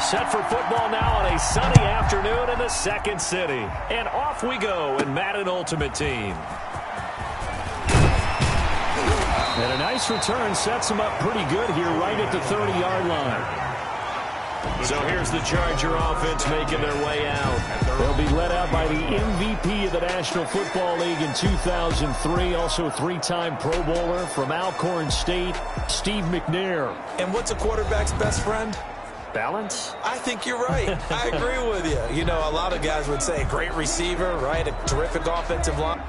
set for football now on a sunny afternoon in the second city. And off we go in Madden Ultimate Team. And a nice return sets him up pretty good here right at the 30-yard line. So here's the Charger offense making their way out. They'll be led out by the MVP of the National Football League in 2003, also a three-time Pro Bowler from Alcorn State, Steve McNair. And what's a quarterback's best friend? Balance? I think you're right. I agree with you. You know, a lot of guys would say a great receiver, right? A terrific offensive line.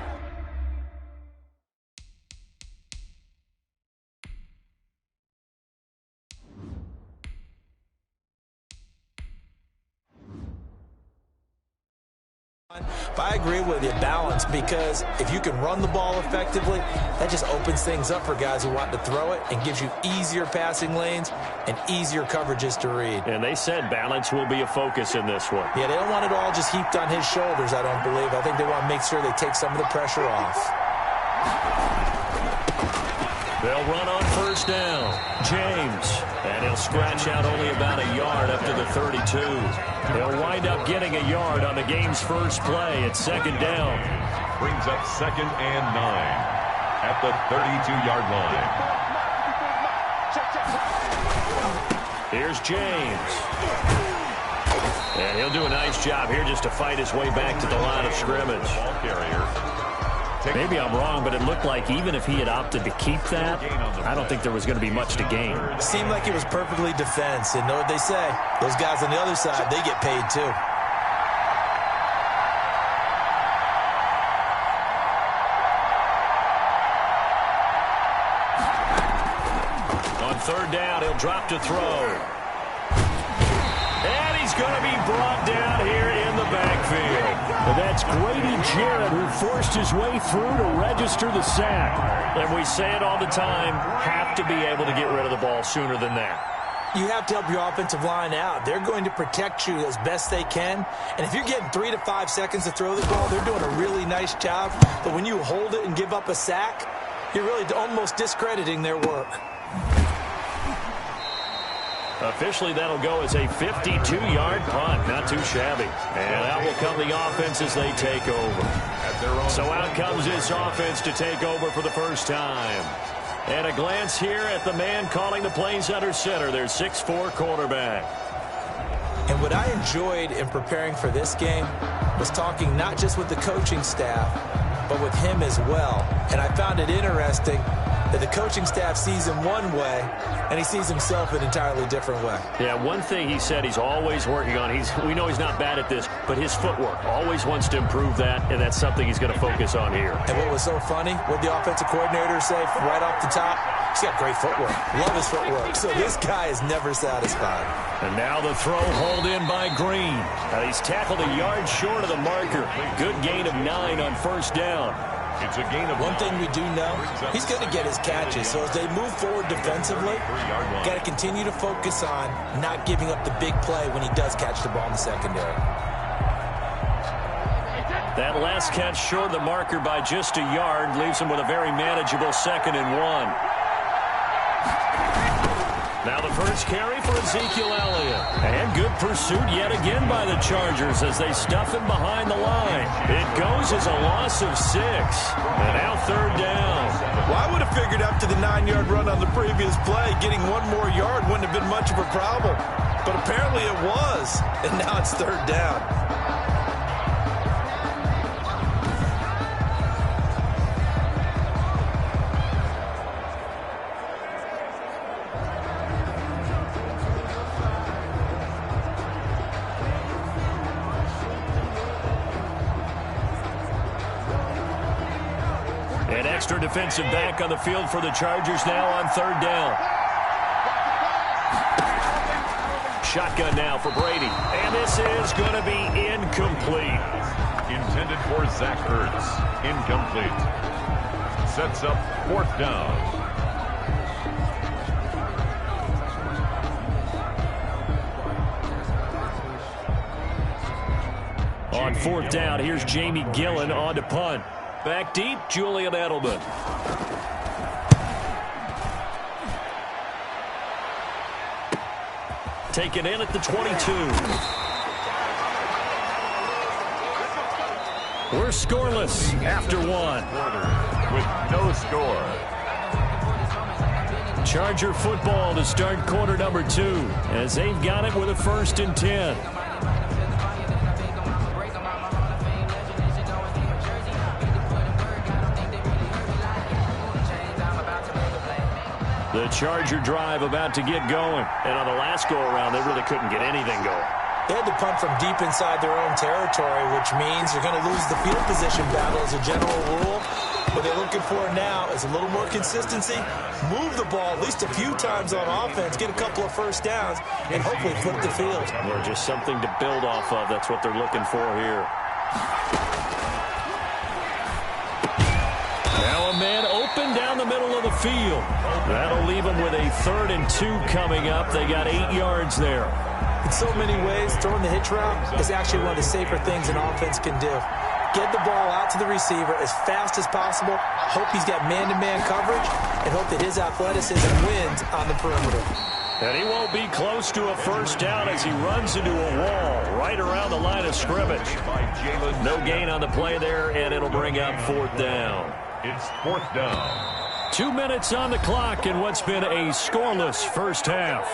But I agree with you, balance, because if you can run the ball effectively, that just opens things up for guys who want to throw it and gives you easier passing lanes and easier coverages to read. And they said balance will be a focus in this one. Yeah, they don't want it all just heaped on his shoulders, I don't believe. I think they want to make sure they take some of the pressure off. They'll run on first down. James. And he'll scratch out only about a yard up to the 32. He'll wind up getting a yard on the game's first play at second down. Brings up 2nd and 9 at the 32-yard line. Here's James. And he'll do a nice job here just to fight his way back to the line of scrimmage. Ball carrier. Maybe I'm wrong, but it looked like even if he had opted to keep that, I don't think there was going to be much to gain. It seemed like it was perfectly defense. And know what they say? Those guys on the other side, they get paid too. On third down, he'll drop to throw. And he's going to be brought down here in the backfield. But that's Grady Jarrett who forced his way through to register the sack. And we say it all the time, have to be able to get rid of the ball sooner than that. You have to help your offensive line out. They're going to protect you as best they can. And if you're getting 3 to 5 seconds to throw the ball, they're doing a really nice job. But when you hold it and give up a sack, you're really almost discrediting their work. Officially, that'll go as a 52-yard punt. Not too shabby. And out will come the offense as they take over. So out comes this offense to take over for the first time. And a glance here at the man calling the plays under center, their 6'4" quarterback. And what I enjoyed in preparing for this game was talking not just with the coaching staff, but with him as well. And I found it interesting that the coaching staff sees him one way, and he sees himself an entirely different way. Yeah, one thing he said he's always working on, we know he's not bad at this, but his footwork, always wants to improve that, and that's something he's going to focus on here. And what was so funny, what the offensive coordinator say right off the top, he's got great footwork. Love his footwork. So this guy is never satisfied. And now the throw hauled in by Green. Now he's tackled a yard short of the marker. Good gain of 9 on first down. It's a gain of one thing we do know, he's going to get his catches. So as they move forward defensively, got to continue to focus on not giving up the big play when he does catch the ball in the secondary. That last catch short of the marker by just a yard leaves him with a very manageable 2nd and 1. Now the first carry for Ezekiel Elliott. And good pursuit yet again by the Chargers as they stuff him behind the line. It goes as a loss of 6. And now third down. Well, I would have figured after the 9-yard run on the previous play, getting one more yard wouldn't have been much of a problem. But apparently it was. And now it's third down. An extra defensive back on the field for the Chargers now on third down. Shotgun now for Brady. And this is going to be incomplete. Intended for Zach Ertz. Incomplete. Sets up 4th down. On 4th down, here's Jamie Gillen on to punt. Back deep, Julian Edelman. Taken in at the 22. We're scoreless after one. With no score. Charger football to start quarter number 2 as they've got it with a 1st and 10. The Charger drive about to get going. And on the last go-around, they really couldn't get anything going. They had to punt from deep inside their own territory, which means you're going to lose the field position battle as a general rule. What they're looking for now is a little more consistency, move the ball at least a few times on offense, get a couple of first downs, and hopefully flip the field. Or just something to build off of. That's what they're looking for here. Now a man open down the middle of the field. That'll leave them with a 3rd and 2 coming up. They got 8 yards there. In so many ways, throwing the hitch route is actually one of the safer things an offense can do. Get the ball out to the receiver as fast as possible, hope he's got man-to-man coverage, and hope that his athleticism wins on the perimeter. And he won't be close to a first down as he runs into a wall right around the line of scrimmage. No gain on the play there, and it'll bring up 4th down. It's 4th down. 2 minutes on the clock in what's been a scoreless first half.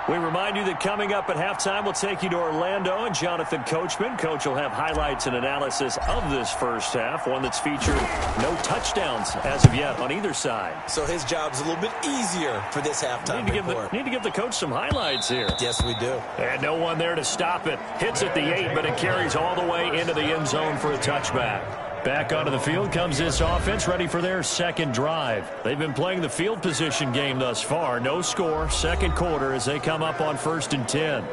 We remind you that coming up at halftime, we'll take you to Orlando and Jonathan Coachman. Coach will have highlights and analysis of this first half, one that's featured no touchdowns as of yet on either side. So his job's a little bit easier for this halftime report. Need to give the coach some highlights here. Yes, we do. And no one there to stop it. Hits at the 8, but it carries all the way into the end zone for a touchback. Back onto the field comes this offense, ready for their second drive. They've been playing the field position game thus far. No score, second quarter as they come up on 1st and 10.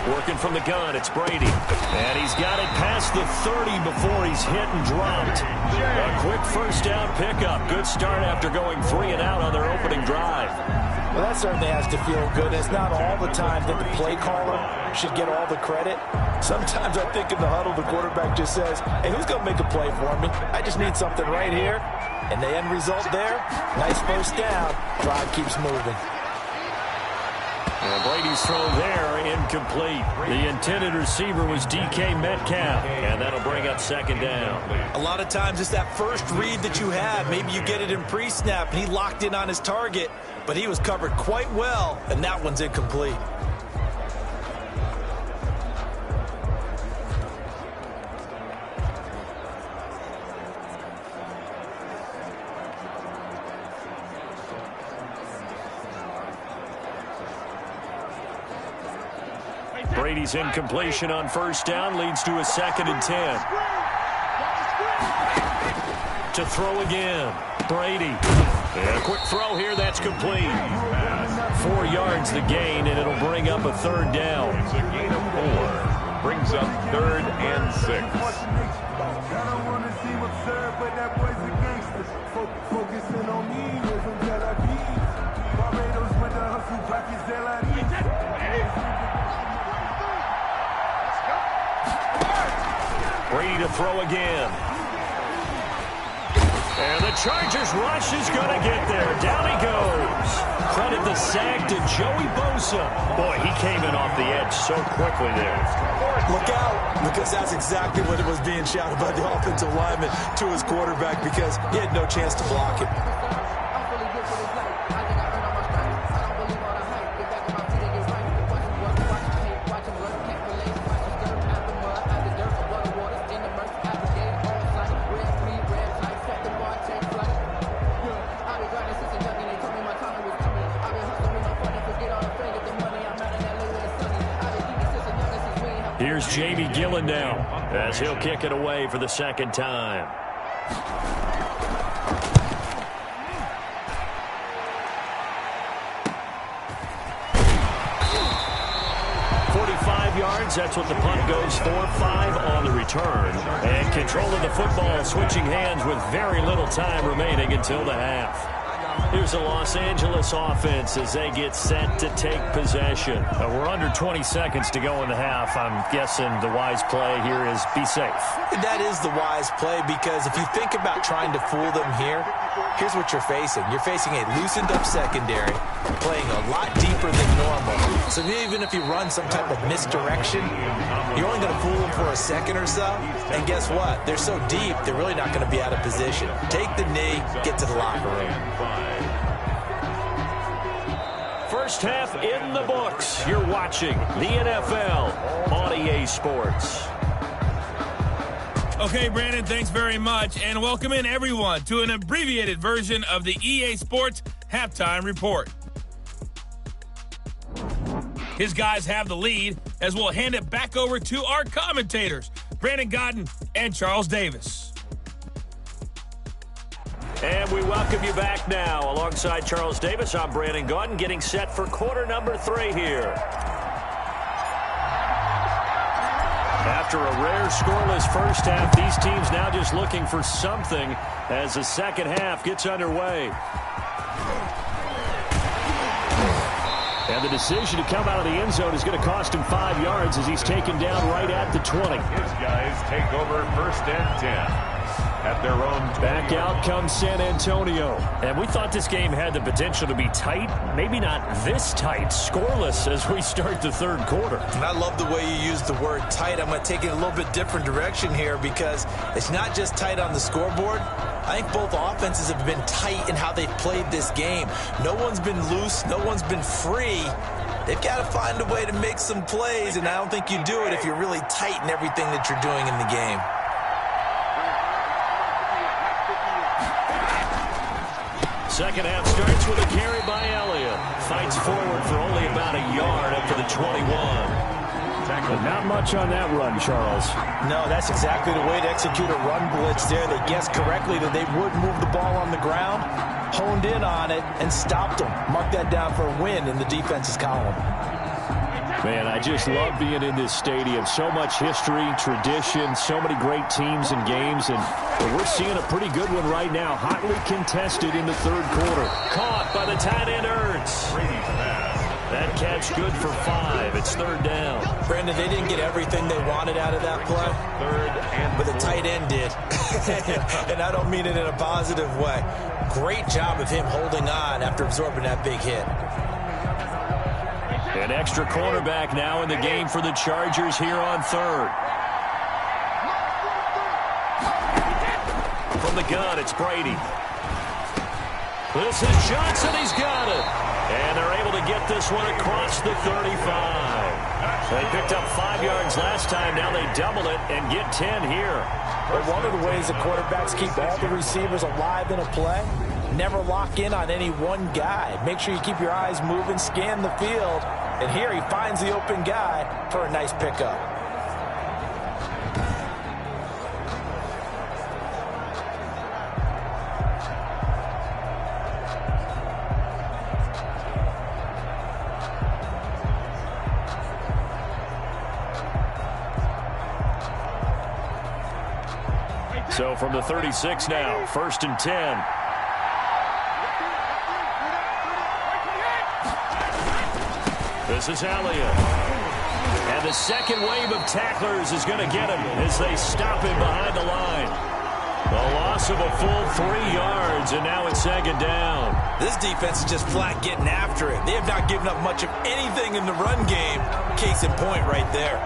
Working from the gun, it's Brady. And he's got it past the 30 before he's hit and dropped. A quick first down pickup. Good start after going 3 and out on their opening drive. Well, that certainly has to feel good. It's not all the time that the play caller should get all the credit. Sometimes I think in the huddle, the quarterback just says, hey, who's going to make a play for me? I just need something right here. And the end result there, nice first down. Drive keeps moving. And Brady's throw there, incomplete. The intended receiver was DK Metcalf, and that'll bring up 2nd down. A lot of times it's that first read that you have. Maybe you get it in pre-snap, and he locked in on his target, but he was covered quite well, and that one's incomplete. Brady's incompletion on first down leads to a 2nd and 10. To throw again, Brady. And a quick throw here, that's complete. 4 yards the gain, and it'll bring up a 3rd down. It's a gain of 4. Brings up 3rd and 6. Brady to throw again. And the Chargers rush is going to get there. Down he goes. Credit the sack to Joey Bosa. Boy, he came in off the edge so quickly there. Look out, because that's exactly what it was being shouted by the offensive lineman to his quarterback, because he had no chance to block it. Here's Jamie Gillen now as he'll kick it away for the 2nd time. yards. That's what the punt goes for. 5 on the return. And control of the football, switching hands with very little time remaining until the half. Here's the Los Angeles offense as they get set to take possession. We're under 20 seconds to go in the half. I'm guessing the wise play here is be safe. That is the wise play, because if you think about trying to fool them here, here's what you're facing. You're facing a loosened up secondary, playing a lot deeper than normal. So even if you run some type of misdirection, you're only going to fool them for a second or so. And guess what? They're so deep, they're really not going to be out of position. Take the knee, get to the locker room. First half in the books. You're watching the NFL on EA Sports. Okay, Brandon, thanks very much. And welcome in, everyone, to an abbreviated version of the EA Sports Halftime Report. His guys have the lead as we'll hand it back over to our commentators, Brandon Godden and Charles Davis. And we welcome you back now. Alongside Charles Davis, I'm Brandon Godden, getting set for quarter number 3 here. After a rare scoreless first half, these teams now just looking for something as the second half gets underway. And the decision to come out of the end zone is going to cost him 5 yards as he's taken down right at the 20. His guys take over 1st and 10. At their own. Back out comes San Antonio. And we thought this game had the potential to be tight. Maybe not this tight. Scoreless as we start the third quarter. And I love the way you use the word tight. I'm going to take it a little bit different direction here, because it's not just tight on the scoreboard. I think both offenses have been tight in how they've played this game. No one's been loose. No one's been free. They've got to find a way to make some plays, and I don't think you do it if you're really tight in everything that you're doing in the game. Second half starts with a carry by Elliott. Fights forward for only about a yard up to the 21. But not much on that run, Charles. No, that's exactly the way to execute a run blitz there. They guessed correctly that they would move the ball on the ground, honed in on it, and stopped them. Mark that down for a win in the defense's column. Man, I just love being in this stadium. So much history, tradition, so many great teams and games, and we're seeing a pretty good one right now. Hotly contested in the third quarter. Caught by the tight end Ertz. That catch good for 5. It's 3rd down. Brandon, they didn't get everything they wanted out of that play, but the tight end did. And I don't mean it in a positive way. Great job of him holding on after absorbing that big hit. An extra cornerback now in the game for the Chargers here on 3rd. From the gun, it's Brady. This is Johnson. He's got it. And they're able to get this one across the 35. They picked up 5 yards last time. Now they double it and get 10 here. But one of the ways the quarterbacks keep all the receivers alive in a play, never lock in on any one guy. Make sure you keep your eyes moving, scan the field. And here he finds the open guy for a nice pickup. So from the 36 now, 1st and 10. This is Elliott. And the second wave of tacklers is going to get him as they stop him behind the line. A loss of a full 3 yards, and now it's 2nd down. This defense is just flat getting after it. They have not given up much of anything in the run game. Case in point right there.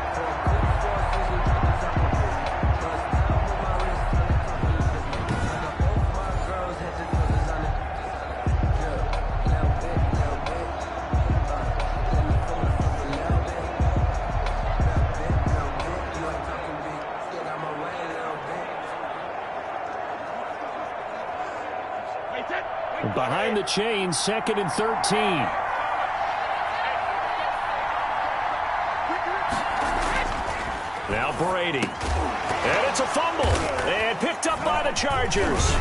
Behind the chain, 2nd and 13. Now Brady. And it's a fumble. And picked up by the Chargers.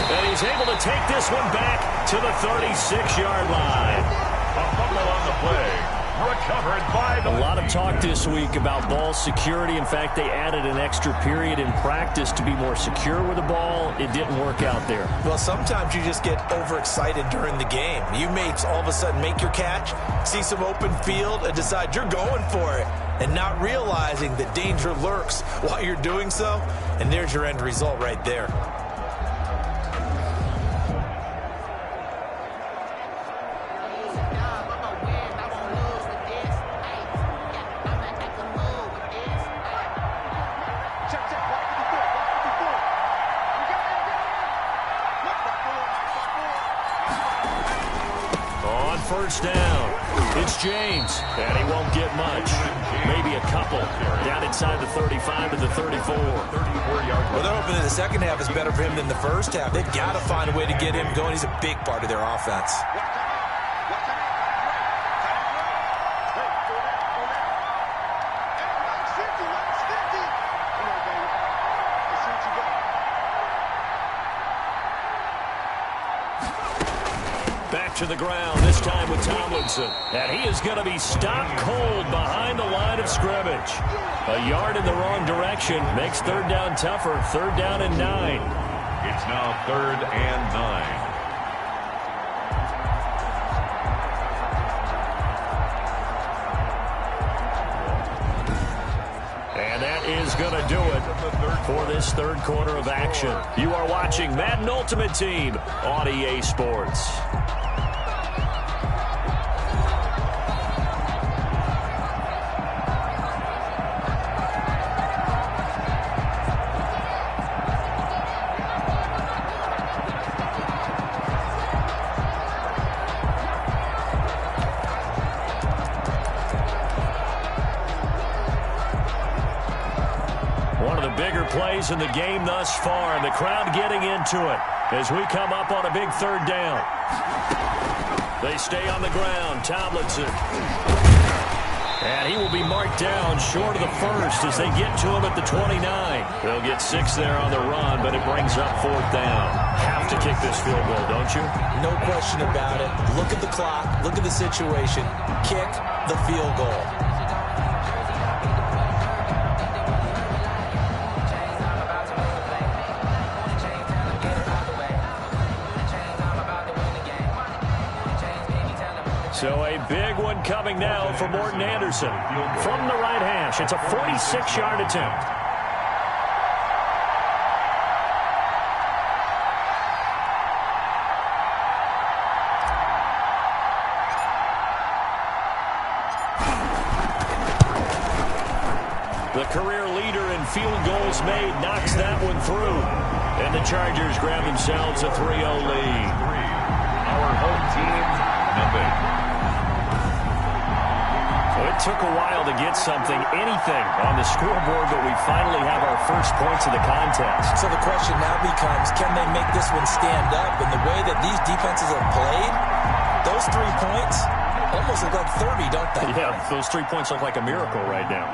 And he's able to take this one back to the 36-yard line. A fumble on the play. recovered by the A lot of talk this week about ball security. In fact, they added an extra period in practice to be more secure with the ball. It didn't work out there. Well, sometimes you just get overexcited during the game. You may all of a sudden make your catch, see some open field, and decide you're going for it, and not realizing that danger lurks while you're doing so. And there's your end result right there. First down. It's James, and he won't get much. Maybe a couple. Down inside the 35 to the 34. Well, they're hoping that the second half is better for him than the first half. They've got to find a way to get him going. He's a big part of their offense. To the ground, this time with Tomlinson. And he is going to be stopped cold behind the line of scrimmage. A yard in the wrong direction makes third down tougher. 3rd down and 9. It's now 3rd and 9. And that is going to do it for this third quarter of action. You are watching Madden Ultimate Team on EA Sports. Plays in the game thus far, and the crowd getting into it as we come up on a big 3rd down. They stay on the ground. Tomlinson. And he will be marked down short of the first as they get to him at the 29. They'll get 6 there on the run, but it brings up 4th down. Have to kick this field goal, don't you? No question about it. Look at the clock. Look at the situation. Kick the field goal. So a big one coming now for Morton Anderson from the right hash. It's a 46-yard attempt. The career leader in field goals made knocks that one through. And the Chargers grab themselves a 3-0 lead. Our home team, nothing. It took a while to get anything on the scoreboard, but we finally have our first points of the contest. So the question now becomes, can they make this one stand up? And the way that these defenses have played, those 3 points almost look like 30, don't they? Yeah, those 3 points look like a miracle right now.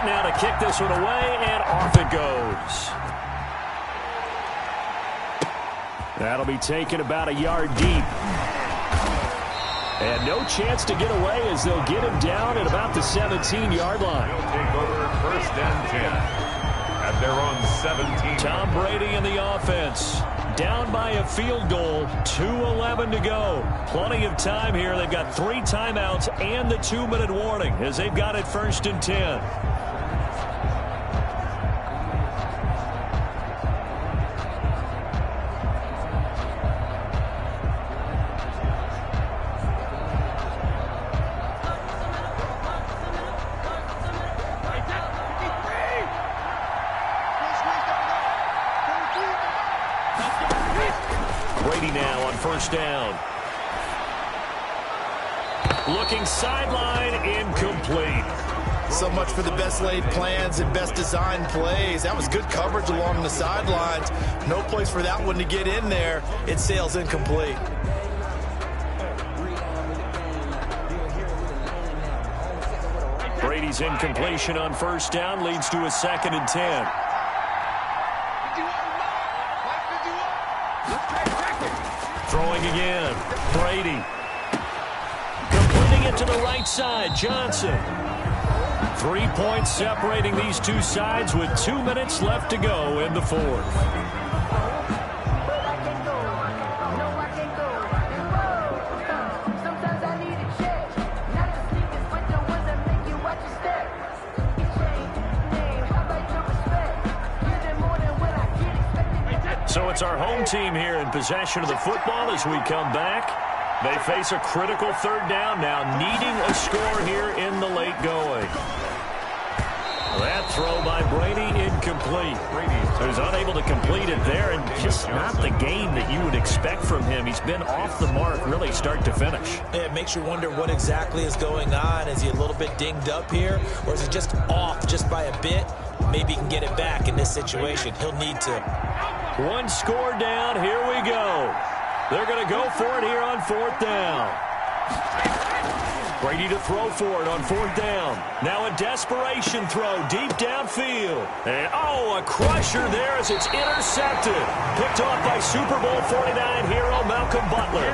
Now to kick this one away, and off it goes. That'll be taken about a yard deep. And no chance to get away as they'll get him down at about the 17-yard line. They'll take over 1st and 10 at their own 17. Tom Brady in the offense. Down by a field goal, 2:11 to go. Plenty of time here. They've got 3 timeouts and the 2-minute warning as they've got it 1st and 10. Brady now on 1st down. Looking sideline, incomplete. So much for the best laid plans and best designed plays. That was good coverage along the sidelines. No place for that one to get in there. It sails incomplete. Brady's incompletion on first down leads to a 2nd and 10. Throwing again. Brady. Completing it to the right side. Johnson. 3 points separating these two sides with 2 minutes left to go in the fourth. So it's our home team here in possession of the football as we come back. They face a critical 3rd down now, needing a score here in the late going. That throw by Brady incomplete. So he's unable to complete it there, and just not the game that you would expect from him. He's been off the mark really start to finish. It makes you wonder what exactly is going on. Is he a little bit dinged up here, or is he just off just by a bit? Maybe he can get it back in this situation. He'll need to. One score down. Here we go. They're going to go for it here on 4th down. Brady to throw for it on 4th down. Now a desperation throw deep downfield. And, a crusher there as it's intercepted. Picked off by Super Bowl 49 hero Malcolm Butler.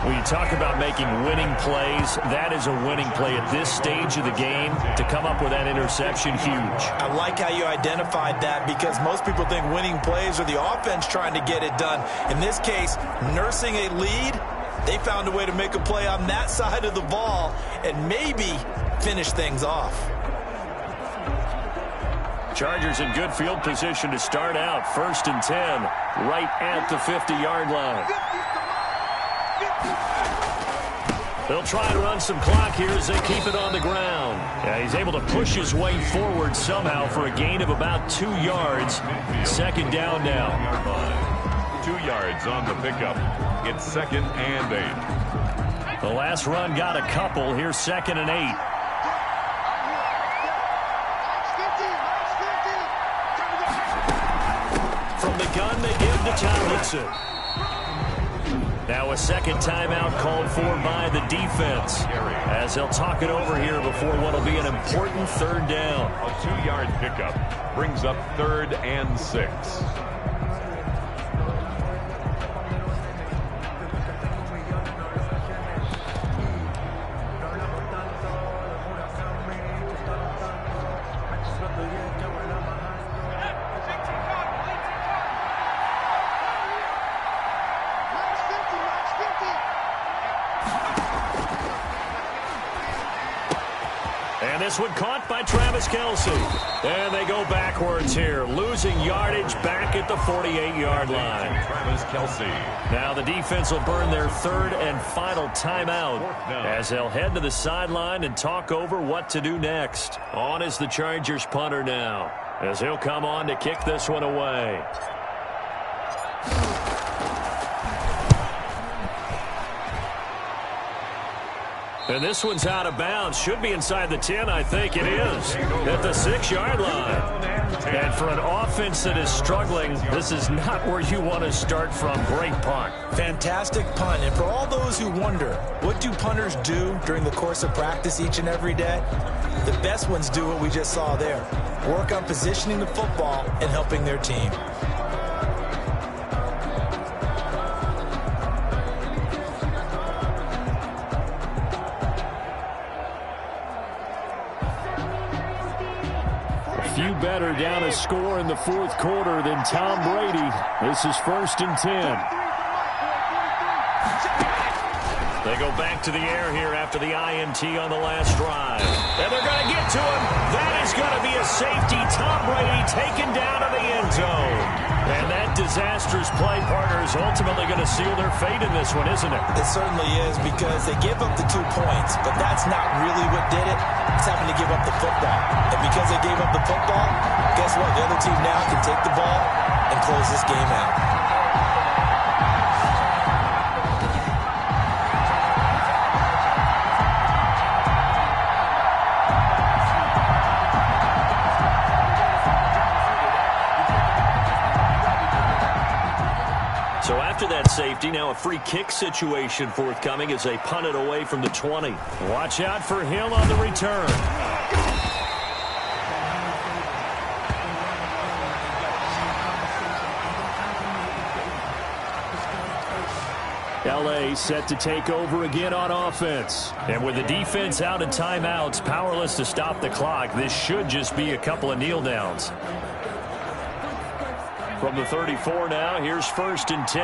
When you talk about making winning plays, that is a winning play at this stage of the game. To come up with that interception, huge. I like how you identified that, because most people think winning plays are the offense trying to get it done. In this case, nursing a lead, they found a way to make a play on that side of the ball and maybe finish things off. Chargers in good field position to start out. 1st and 10, right at the 50-yard line. They'll try to run some clock here as they keep it on the ground. Yeah, he's able to push his way forward somehow for a gain of about 2 yards. 2nd down now. 2 yards on the pickup. It's 2nd and 8. The last run got a couple. Here's 2nd and 8. From the gun, they give to Tomlinson. Now a 2nd timeout called for by the defense, as they'll talk it over here before what will be an important 3rd down. A 2-yard pickup brings up 3rd and 6. And this one caught by Travis Kelce. And they go backwards here, losing yardage back at the 48-yard line. Travis Kelce. Now the defense will burn their 3rd and final timeout as they'll head to the sideline and talk over what to do next. On is the Chargers punter now, as he'll come on to kick this one away. And this one's out of bounds. Should be inside the 10, I think it is. At the 6-yard line. And for an offense that is struggling, this is not where you want to start from. Great punt. Fantastic punt. And for all those who wonder, what do punters do during the course of practice each and every day? The best ones do what we just saw there. Work on positioning the football and helping their team. Few better down a score in the 4th quarter than Tom Brady. This is 1st and 10. They go back to the air here after the INT on the last drive. And they're going to get to him. That is going to be a safety. Tom Brady taken down to the end zone. And that disastrous play, partner, is ultimately going to seal their fate in this one, isn't it? It certainly is, because they gave up the 2 points, but that's not really what did it. It's having to give up the football. And because they gave up the football, guess what? The other team now can take the ball and close this game out. So after that safety, now a free kick situation forthcoming as they punt it away from the 20. Watch out for Hill on the return. LA set to take over again on offense. And with the defense out of timeouts, powerless to stop the clock, this should just be a couple of kneel downs. From the 34 now, here's 1st and 10.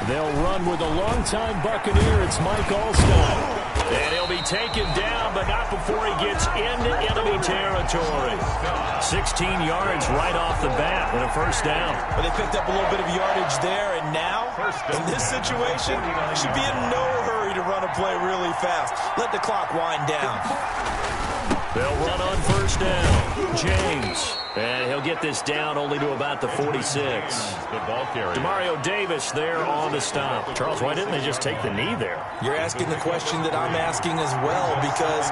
They'll run with a longtime Buccaneer. It's Mike Alstott. And he'll be taken down, but not before he gets into enemy territory. 16 yards right off the bat and a 1st down. Well, they picked up a little bit of yardage there, and now, in this situation, should be in no hurry to run a play really fast. Let the clock wind down. They'll run on 1st down. James. And he'll get this down only to about the 46. Demario Davis there on the stop. Charles, why didn't they just take the knee there? You're asking the question that I'm asking as well, because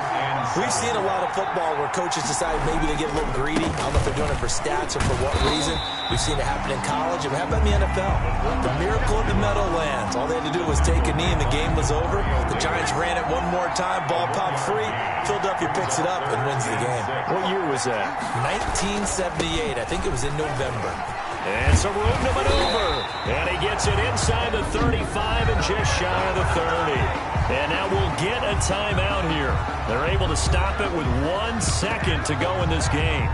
we've seen a lot of football where coaches decide maybe they get a little greedy. I don't know if they're doing it for stats or for what reason. We've seen it happen in college. It happened in the NFL. The miracle in the Meadowlands. All they had to do was take a knee and the game was over. The Giants ran it one more time. Ball popped free. Philadelphia picks it up and wins the game. What year was that? 1978. I think it was in November. And some room to maneuver. And he gets it inside the 35 and just shy of the 30. And now we'll get a timeout here. They're able to stop it with 1 second to go in this game.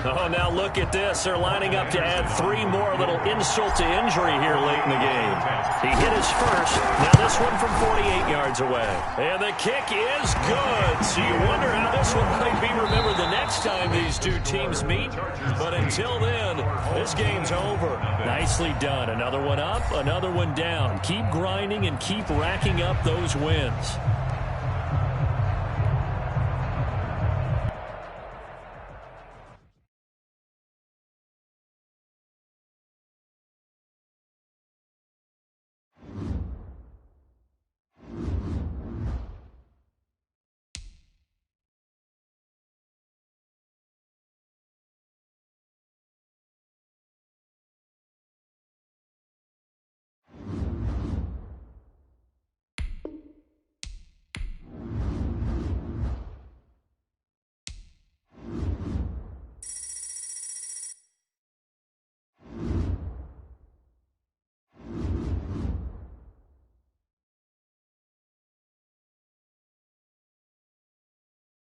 Oh, now look at this. They're lining up to add 3 more, a little insult to injury here late in the game. He hit his first. Now this one from 48 yards away. And the kick is good. So you wonder how this one might be remembered the next time these two teams meet. But until then, this game's over. Nicely done. Another one up, another one down. Keep grinding and keep racking up those wins.